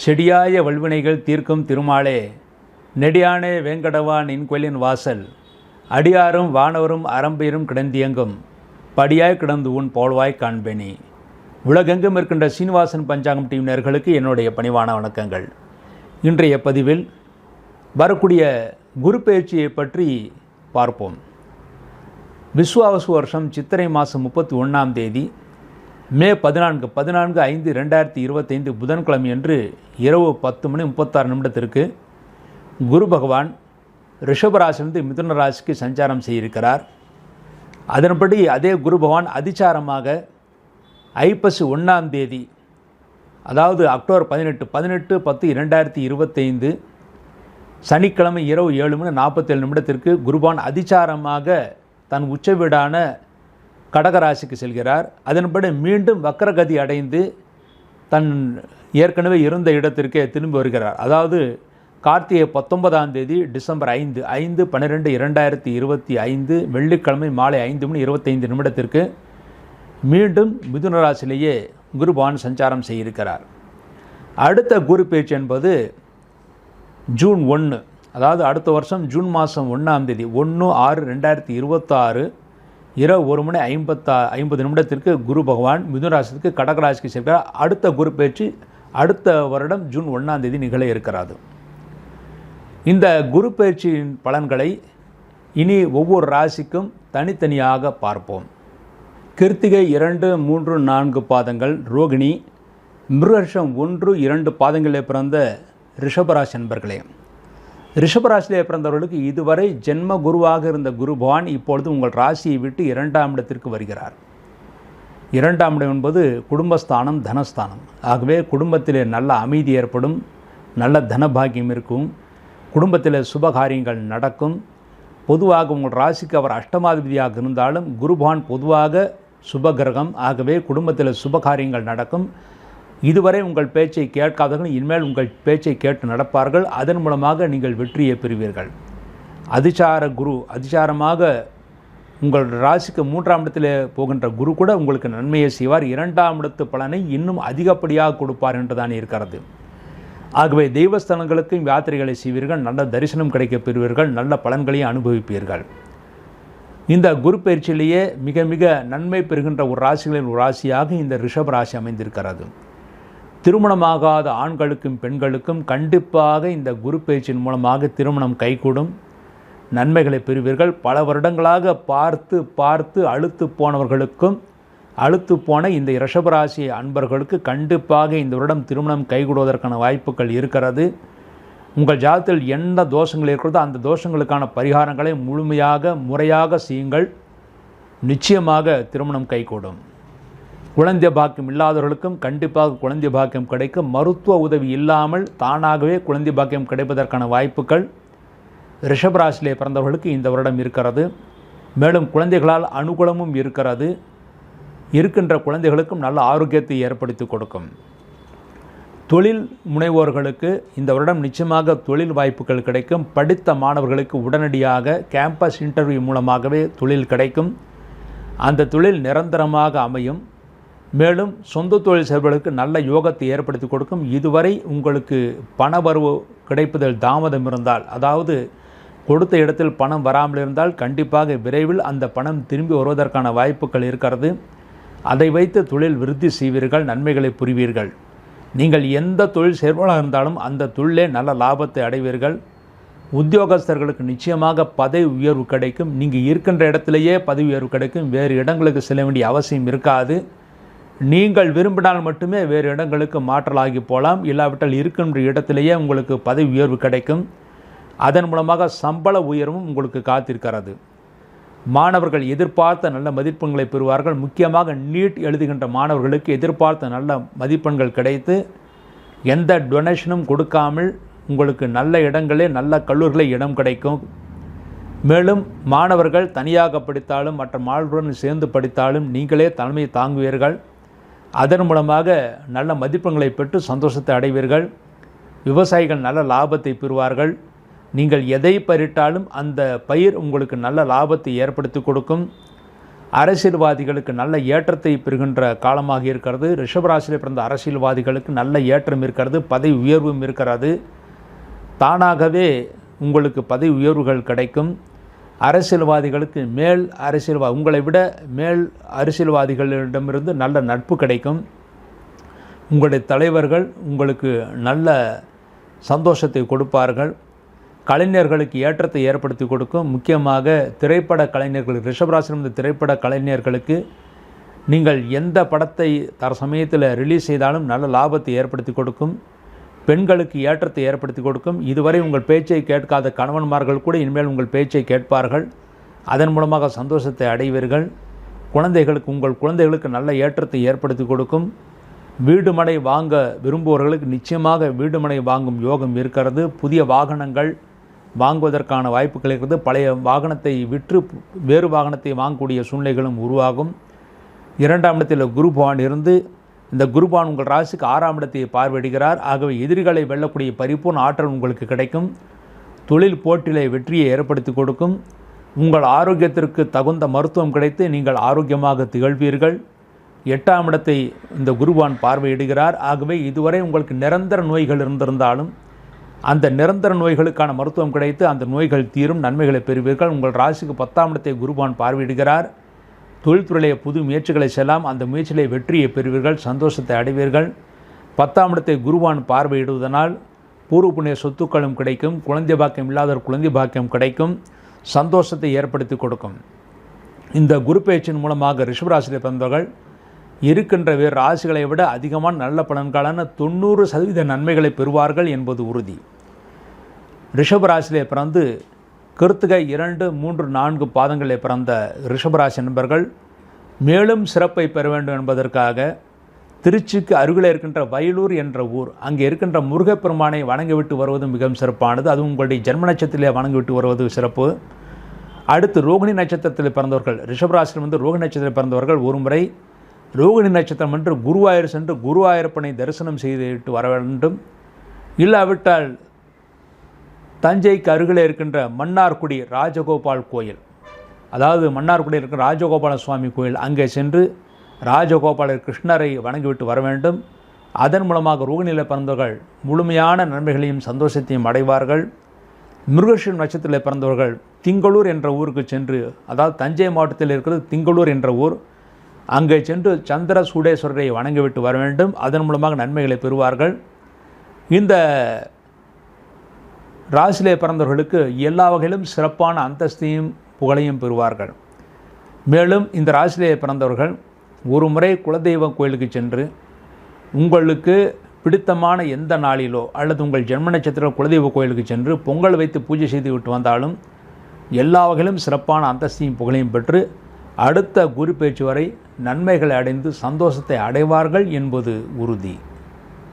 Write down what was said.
செடியாய வல்வினைகள் தீர்க்கும் திருமாலே, நெடியானே வேங்கடவா நின் கோயிலின் வாசல், அடியாரும் வானவரும் அரம்பையரும் கிடந்தியங்கும் படியாய் கிடந்து உன் போல்வாய் காண்பேனி. உலகெங்கும் இருக்கின்ற சீனிவாசன் பஞ்சாங்கம் டிவி நேயர்களுக்கு என்னுடைய பணிவான வணக்கங்கள். இன்றைய பதிவில் வரக்கூடிய குரு பெயர்ச்சியை பற்றி பார்ப்போம். விஸ்வாவசு வருஷம் சித்திரை மாதம் 31ஆம் தேதி மே 14/5/2025 புதன்கிழமை அன்று இரவு 10:36 குரு பகவான் ரிஷபராசிலிருந்து மிதுன ராசிக்கு சஞ்சாரம் செய்திருக்கிறார். அதன்படி அதே குரு பகவான் அதிசாரமாக ஐப்பசி 1ஆம் தேதி, அதாவது அக்டோபர் 18/10/2025 சனிக்கிழமை இரவு 7:47 குருபகவான் அதிசாரமாக தன் உச்ச வீடான கடகராசிக்கு செல்கிறார். அதன்படி மீண்டும் வக்கரகதி அடைந்து தன் ஏற்கனவே இருந்த இடத்திற்கே திரும்பி வருகிறார். அதாவது கார்த்திகை 19ஆம் தேதி டிசம்பர் 5/12/2025 வெள்ளிக்கிழமை மாலை 5:25 மீண்டும் மிதுன ராசியிலேயே குரு பகவான் சஞ்சாரம் செய்திருக்கிறார். அடுத்த குரு பெயர்ச்சி என்பது ஜூன் 1, அதாவது அடுத்த வருஷம் ஜூன் மாதம் 1ஆம் தேதி 1/6/2026 இரவு 1:50 குரு பகவான் மிதுன ராசிக்கு கடகராசிக்கு செல்கிறார். அடுத்த குரு பெயர்ச்சி அடுத்த வருடம் ஜூன் 1ஆம் தேதி நிகழ இருக்கிறது. இந்த குரு பெயர்ச்சியின் பலன்களை இனி ஒவ்வொரு ராசிக்கும் தனித்தனியாக பார்ப்போம். கிருத்திகை 2, 3, 4 பாதங்கள், ரோகிணி, மிருகஷம் 1, 2 பாதங்களில் பிறந்த ரிஷபராசி நண்பர்களே, ரிஷபராசியிலே பிறந்தவர்களுக்கு இதுவரை ஜென்ம குருவாக இருந்த குரு பகவான் இப்பொழுது உங்கள் ராசியை விட்டு 2ஆம் இடத்திற்கு வருகிறார். 2ஆம் இடம் என்பது குடும்பஸ்தானம், தனஸ்தானம். ஆகவே குடும்பத்திலே நல்ல அமைதி ஏற்படும், நல்ல தனபாகியம் இருக்கும், குடும்பத்தில் சுபகாரியங்கள் நடக்கும். பொதுவாக உங்கள் ராசிக்கு அவர் அஷ்டமாதிபதியாக இருந்தாலும் குரு பகவான் பொதுவாக சுபகிரகம். ஆகவே குடும்பத்தில் சுபகாரியங்கள் நடக்கும். இதுவரை உங்கள் பேச்சை கேட்காதவர்கள் இனிமேல் உங்கள் பேச்சை கேட்டு நடப்பார்கள். அதன் மூலமாக நீங்கள் வெற்றியை பெறுவீர்கள். அதிசார குரு அதிசாரமாக உங்கள் ராசிக்கு 3ஆம் இடத்தில் போகின்ற குரு கூட உங்களுக்கு நன்மையை செய்வார். 2ஆம் இடத்து பலனை இன்னும் அதிகப்படியாக கொடுப்பார் என்றுதான் இருக்கிறது. ஆகவே தெய்வஸ்தலங்களுக்கும் யாத்திரைகளை செய்வீர்கள், நல்ல தரிசனம் கிடைக்கப் பெறுவீர்கள், நல்ல பலன்களையும் அனுபவிப்பீர்கள். இந்த குரு பயிற்சியிலேயே மிக மிக நன்மை பெறுகின்ற ஒரு ராசிகளின் ஒரு ராசியாக இந்த ரிஷப ராசி அமைந்திருக்கிறது. திருமணமாகாத ஆண்களுக்கும் பெண்களுக்கும் கண்டிப்பாக இந்த குரு பயிற்சியின் மூலமாக திருமணம் கைகூடும், நன்மைகளை பெறுவீர்கள். பல வருடங்களாக பார்த்து அழுத்து போனவர்களுக்கும் அழுத்து போன இந்த ரிஷபராசி அன்பர்களுக்கு கண்டிப்பாக இந்த வருடம் திருமணம் கைகூடுவதற்கான வாய்ப்புகள் இருக்கிறது. உங்கள் ஜாதகத்தில் என்ன தோஷங்கள் இருக்கிறதோ அந்த தோஷங்களுக்கான பரிகாரங்களை முறையாக செய்யுங்கள். நிச்சயமாக திருமணம் கைகூடும். குழந்தை பாக்கியம் இல்லாதவர்களுக்கும் கண்டிப்பாக குழந்தை பாக்கியம் கிடைக்கும். மருத்துவ உதவி இல்லாமல் தானாகவே குழந்தை பாக்கியம் கிடைப்பதற்கான வாய்ப்புகள் ரிஷபராசியிலே பிறந்தவர்களுக்கு இந்த வருடம் இருக்கிறது. மேலும் குழந்தைகளால் அனுகூலமும் இருக்கிறது. இருக்கின்ற குழந்தைகளுக்கும் நல்ல ஆரோக்கியத்தை ஏற்படுத்தி கொடுக்கும். தொழில் முனைவோர்களுக்கு இந்த வருடம் நிச்சயமாக தொழில் வாய்ப்புகள் கிடைக்கும். படித்த மாணவர்களுக்கு உடனடியாக கேம்பஸ் இன்டர்வியூ மூலமாகவே தொழில் கிடைக்கும். அந்த தொழில் நிரந்தரமாக அமையும். மேலும் சொந்த தொழில் செய்பவர்களுக்கு நல்ல யோகத்தை ஏற்படுத்தி கொடுக்கும். இதுவரை உங்களுக்கு பணவரவு கிடைப்பதில் தாமதம் இருந்தால், அதாவது கொடுத்த இடத்தில் பணம் வராமல் இருந்தால் கண்டிப்பாக விரைவில் அந்த பணம் திரும்பி வருவதற்கான வாய்ப்புகள் இருக்கிறது. அதை வைத்து தொழில் விருத்தி செய்வீர்கள், நன்மைகளை புரிவீர்கள். நீங்கள் எந்த தொழில் செய்பவர்களாக இருந்தாலும் அந்த தொழிலே நல்ல லாபத்தை அடைவீர்கள். உத்தியோகஸ்தர்களுக்கு நிச்சயமாக பதவி உயர்வு கிடைக்கும். நீங்கள் இருக்கின்ற இடத்திலேயே பதவி உயர்வு கிடைக்கும். வேறு இடங்களுக்கு செல்ல வேண்டிய அவசியம் இருக்காது. நீங்கள் விரும்பினால் மட்டுமே வேறு இடங்களுக்கு மாற்றலாகி போகலாம். இல்லாவிட்டால் இருக்கின்ற இடத்திலேயே உங்களுக்கு பதவி உயர்வு கிடைக்கும். அதன் மூலமாக சம்பள உயர்வும் உங்களுக்கு காத்திருக்கிறது. மாணவர்கள் எதிர்பார்த்த நல்ல மதிப்பெண்களை பெறுவார்கள். முக்கியமாக நீட் எழுதுகின்ற மாணவர்களுக்கு எதிர்பார்த்த நல்ல மதிப்பெண்கள் கிடைத்து எந்த டொனேஷனும் கொடுக்காமல் உங்களுக்கு நல்ல இடங்களே நல்ல கல்லூரிகளில் இடம் கிடைக்கும். மேலும் மாணவர்கள் தனியாக படித்தாலும் மற்ற மாணவர்களுடன் சேர்ந்து படித்தாலும் நீங்களே தலைமையை தாங்குவீர்கள். அதன் மூலமாக நல்ல மதிப்பெண்களை பெற்று சந்தோஷத்தை அடைவீர்கள். விவசாயிகள் நல்ல லாபத்தை பெறுவார்கள். நீங்கள் எதை பயிரிட்டாலும் அந்த பயிர் உங்களுக்கு நல்ல லாபத்தை ஏற்படுத்தி கொடுக்கும். அரசியல்வாதிகளுக்கு நல்ல ஏற்றத்தை பெறுகின்ற காலமாக இருக்கிறது. ரிஷபராசியில் பிறந்த அரசியல்வாதிகளுக்கு நல்ல ஏற்றம் இருக்கிறது, பதவி உயர்வும் இருக்கிறது. தானாகவே உங்களுக்கு பதவி உயர்வுகள் கிடைக்கும். அரசியல்வாதிகளுக்கு உங்களை விட மேல் அரசியல்வாதிகளிடமிருந்து நல்ல நட்பு கிடைக்கும். உங்களுடைய தலைவர்கள் உங்களுக்கு நல்ல சந்தோஷத்தை கொடுப்பார்கள். கலைஞர்களுக்கு ஏற்றத்தை ஏற்படுத்தி கொடுக்கும். முக்கியமாக திரைப்பட கலைஞர்கள், ரிஷபராசிலிருந்து திரைப்பட கலைஞர்களுக்கு நீங்கள் எந்த படத்தை சமயத்தில் ரிலீஸ் செய்தாலும் நல்ல லாபத்தை ஏற்படுத்தி கொடுக்கும். பெண்களுக்கு ஏற்றத்தை ஏற்படுத்தி கொடுக்கும். இதுவரை உங்கள் பேச்சை கேட்காத கணவன்மார்கள் கூட இனிமேல் உங்கள் பேச்சை கேட்பார்கள். அதன் மூலமாக சந்தோஷத்தை அடைவீர்கள். உங்கள் குழந்தைகளுக்கு நல்ல ஏற்றத்தை ஏற்படுத்தி கொடுக்கும். வீடுமனை வாங்க விரும்புபவர்களுக்கு நிச்சயமாக வீடுமனை வாங்கும் யோகம் இருக்கிறது. புதிய வாகனங்கள் வாங்குவதற்கான வாய்ப்புகள் இருக்கிறது. பழைய வாகனத்தை விற்று வேறு வாகனத்தை வாங்கக்கூடிய சூழ்நிலைகளும் உருவாகும். 2ஆம் இடத்தில் குரு பகவான் இருந்து இந்த குரு பகவான் உங்கள் ராசிக்கு 6ஆம் இடத்தை பார்வையிடுகிறார். ஆகவே எதிரிகளை வெல்லக்கூடிய பரிபூர்ண ஆற்றல் உங்களுக்கு கிடைக்கும். தொழில் போட்டியிலே வெற்றியை ஏற்படுத்தி கொடுக்கும். உங்கள் ஆரோக்கியத்திற்கு தகுந்த மருத்துவம் கிடைத்து நீங்கள் ஆரோக்கியமாக திகழ்வீர்கள். 8ஆம் இடத்தை இந்த குருவான் பார்வையிடுகிறார். ஆகவே இதுவரை உங்களுக்கு நிரந்தர நோய்கள் இருந்திருந்தாலும் அந்த நிரந்தர நோய்களுக்கான மருத்துவம் கிடைத்து அந்த நோய்கள் தீரும், நன்மைகளை பெறுவீர்கள். உங்கள் ராசிக்கு 10ஆம் இடத்தை குருவான் பார்வையிடுகிறார். தொழில்துறையிலே புது முயற்சிகளை செல்லாம், அந்த முயற்சியிலே வெற்றியை பெறுவீர்கள், சந்தோஷத்தை அடைவீர்கள். 10ஆம் இடத்தை குருவான் பார்வையிடுவதனால் பூர்வ புண்ணிய சொத்துக்களும் கிடைக்கும். குழந்தை பாக்கியம் இல்லாதவர் குழந்தை பாக்கியம் கிடைக்கும். சந்தோஷத்தை ஏற்படுத்தி கொடுக்கும். இந்த குரு பேச்சின் மூலமாக ரிஷபராசியில் பிறந்தவர்கள் இருக்கின்ற வேறு ராசிகளை விட அதிகமான நல்ல பலன்களான 90% நன்மைகளை பெறுவார்கள் என்பது உறுதி. ரிஷபராசியிலே பிறந்து கிருத்திகை 2, 3, 4 பாதங்களிலே பிறந்த ரிஷபராசி நண்பர்கள் மேலும் சிறப்பை பெற வேண்டும் என்பதற்காக திருச்சிக்கு அருகில் இருக்கின்ற வயலூர் என்ற ஊர், அங்கே இருக்கின்ற முருகப்பெருமானை வணங்கிவிட்டு வருவது மிகவும் சிறப்பானது. அதுவும் உங்களுடைய ஜென்ம நட்சத்திரத்திலே வணங்கிவிட்டு வருவது சிறப்பு. அடுத்து ரோகிணி நட்சத்திரத்தில் பிறந்தவர்கள், ரிஷபராசியில் ரோகிணி நட்சத்திரத்தில் பிறந்தவர்கள் ஒரு முறை ரோகிணி நட்சத்திரம் என்று குருவாயூர் சென்று குருவாயூரப்பனை தரிசனம் செய்துவிட்டு வர வேண்டும். இல்லாவிட்டால் தஞ்சைக்கு அருகில் இருக்கின்ற மன்னார்குடி ராஜகோபால் கோயில், அதாவது மன்னார்குடியில் இருக்கிற ராஜகோபால சுவாமி கோயில், அங்கே சென்று ராஜகோபாலர் கிருஷ்ணரை வணங்கிவிட்டு வர வேண்டும். அதன் மூலமாக ரோகிணியில் பிறந்தவர்கள் முழுமையான நன்மைகளையும் சந்தோஷத்தையும் அடைவார்கள். மிருகஷீரம் நட்சத்திரத்தில் பிறந்தவர்கள் திங்களூர் என்ற ஊருக்கு சென்று, அதாவது தஞ்சை மாவட்டத்தில் இருக்கிறது திங்களூர் என்ற ஊர், அங்கே சென்று சந்திர சூடேஸ்வரரை வணங்கிவிட்டு வர வேண்டும். அதன் மூலமாக நன்மைகளை பெறுவார்கள். இந்த ராசியிலே பிறந்தவர்களுக்கு எல்லா வகையிலும் சிறப்பான அந்தஸ்தையும் புகழையும் பெறுவார்கள். மேலும் இந்த ராசியிலே பிறந்தவர்கள் ஒரு முறை குலதெய்வ கோயிலுக்கு சென்று உங்களுக்கு பிடித்தமான எந்த நாளிலோ அல்லது உங்கள் ஜென்ம நட்சத்திர குலதெய்வ கோயிலுக்கு சென்று பொங்கல் வைத்து பூஜை செய்து விட்டு வந்தாலும் எல்லா வகையிலும் சிறப்பான அந்தஸ்தையும் புகழையும் பெற்று அடுத்த குரு பேச்சு வரை நன்மைகளை அடைந்து சந்தோஷத்தை அடைவார்கள் என்பது உறுதி.